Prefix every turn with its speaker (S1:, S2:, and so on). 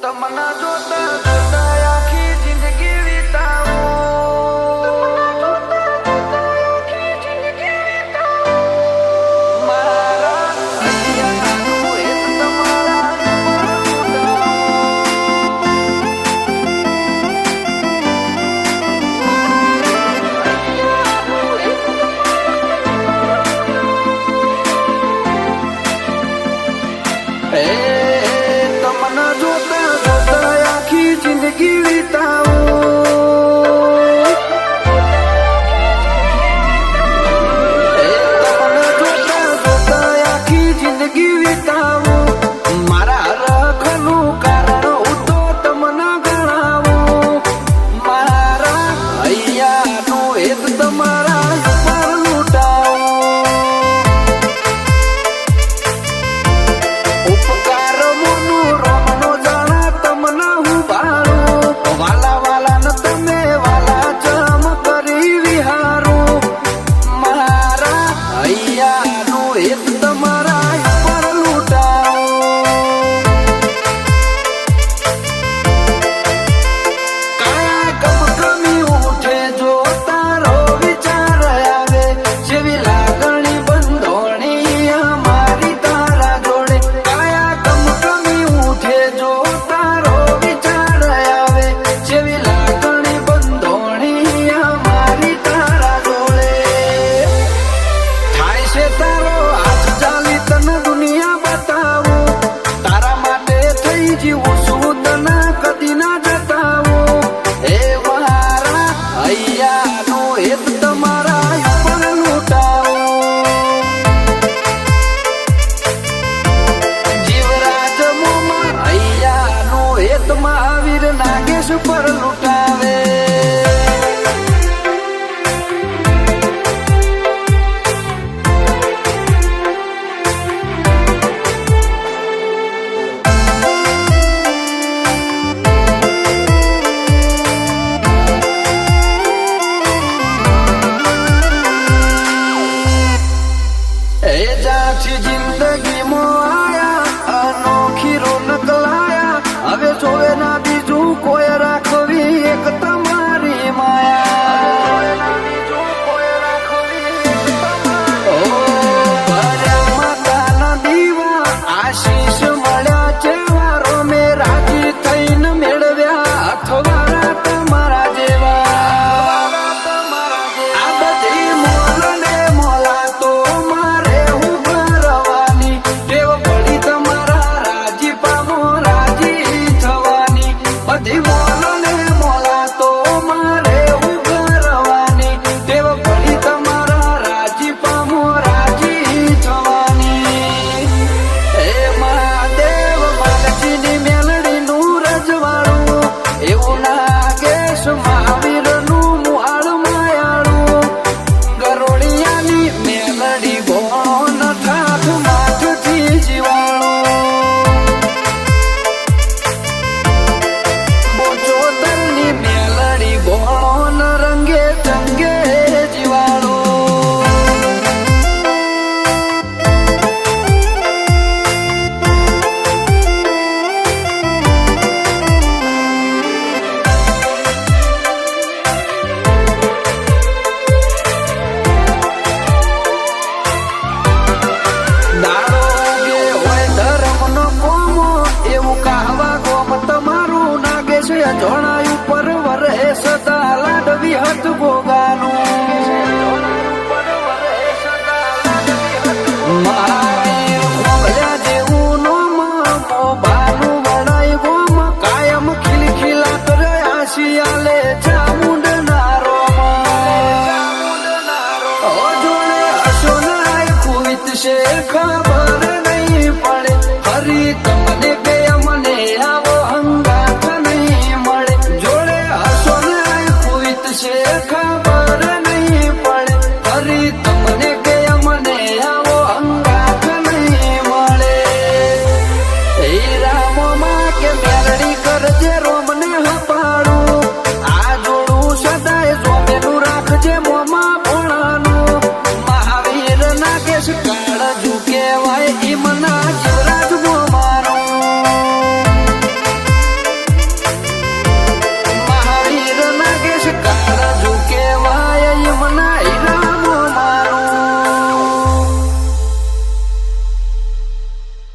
S1: તમના જોતા જોતા આખી જિંદગી વિતાવું મારા હૈયાનું એક તમારા તમના જોતા જોતા આખી જિંદગી વિતાવું તમના જોતા જોતા આખી જિંદગી વિતાવું મારા રખનું કારણ હું તો તમના ગણાવું મારા હૈયાનું એક તમારા ઉપર લૂંટાવું ઉપકાર મોનું રોમનો જાણા તમના હું ભાળું વાલા વાલા ન તમે વાલા જમ કરી વિહારું મારા હૈયાનું એક તમારા ઉપર લૂંટાવું કાયા ગમગમી ઉઠે જો તારો વિચાર આવે જેવી લાગણી બંધોણી અમારી તારા જોડે કાયા ગમગમી ઉઠે જો તારો વિચાર આવે જેવી લાગણી બંધોણી અમારી તારા જોડે થાય છે તારો હાથ ચાલી તને દુનિયા બતાવું તારા માટે થઈ જીવું છું તને કદી ના જતાવું એ મારા હૈયાનું એક તમારા ઉપર લૂંટાવું જીવરાજ મોમાં હૈયાનું એક મહાવીર નાગેશ પર લૂંટાવે એ જાથી જિંદગીમાં આયા અનોખી રોનક લાયા હવે જોવે ના બીજું કોઈ રાખવી એક તમારી માયા ઓ ભર્યા માતાના દીવા આશીષ મળ્યા ચેવારો મેં રાજી થઈને મેળવ્યા અથવારા તમારા જેવા આ બધી મોલ ને મોલા તો મારે હું કરવાની ટેવ પડી તમારા રાજી પામો રાજી થવાની બધી મોલ ને મોલા તો મારે હું કરવાની ટેવ પડી તમારા રાજી પામો રાજી થવાની હે મહાદેવ માલજીની મેલડીનું રજવાડું એવું નાગેશ મહાવીરનું મુહાળ માયાળું ગરોળિયાની મેલડી ગોણ ઠાઠ માથથી જીવાણું બોચોદરની મેલડી ગોણ રંગે ચંગે જીવાણું દાડો ઉગે હોય ધર્મનો કોમો એવું કહાવા ગોમ તમારું નાગેશ અજોણાયું પર વરે સદા લાડવી હત ભોગાનું